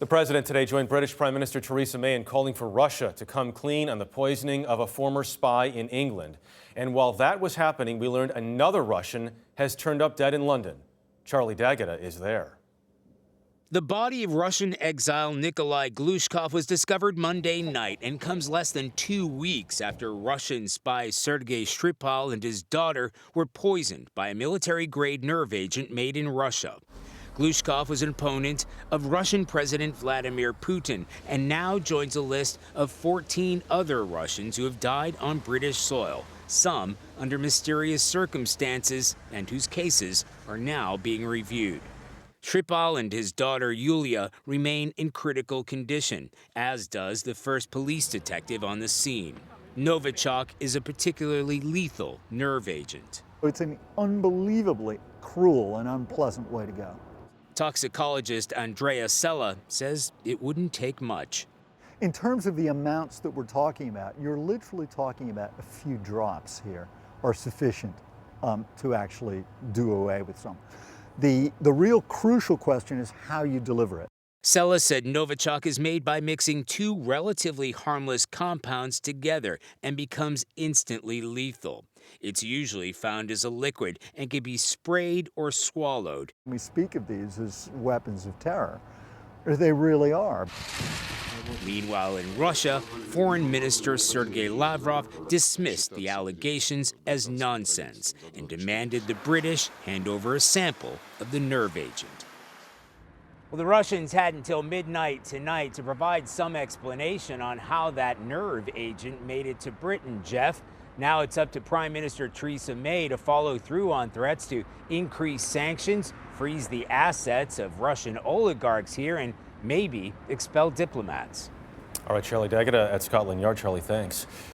The president today joined British Prime Minister Theresa May in calling for Russia to come clean on the poisoning of a former spy in England. And while that was happening, we learned another Russian has turned up dead in London. Charlie D'Agata is there. The body of Russian exile Nikolai Glushkov was discovered Monday night and comes less than 2 weeks after Russian spy Sergei Skripal and his daughter were poisoned by a military-grade nerve agent made in Russia. Glushkov was an opponent of Russian President Vladimir Putin and now joins a list of 14 other Russians who have died on British soil, some under mysterious circumstances and whose cases are now being reviewed. Skripal and his daughter Yulia remain in critical condition, as does the first police detective on the scene. Novichok is a particularly lethal nerve agent. It's an unbelievably cruel and unpleasant way to go. Toxicologist Andrea Sella says it wouldn't take much. In terms of the amounts that we're talking about, you're literally talking about a few drops here are sufficient to actually do away with some. The real crucial question is how you deliver it. Sella said Novichok is made by mixing two relatively harmless compounds together and becomes instantly lethal. It's usually found as a liquid and can be sprayed or swallowed. We speak of these as weapons of terror. They really are. Meanwhile, in Russia, Foreign Minister Sergey Lavrov dismissed the allegations as nonsense and demanded the British hand over a sample of the nerve agent. Well, the Russians had until midnight tonight to provide some explanation on how that nerve agent made it to Britain, Jeff. Now it's up to Prime Minister Theresa May to follow through on threats to increase sanctions, freeze the assets of Russian oligarchs here, and maybe expel diplomats. All right, Charlie D'Agata at Scotland Yard. Charlie, thanks.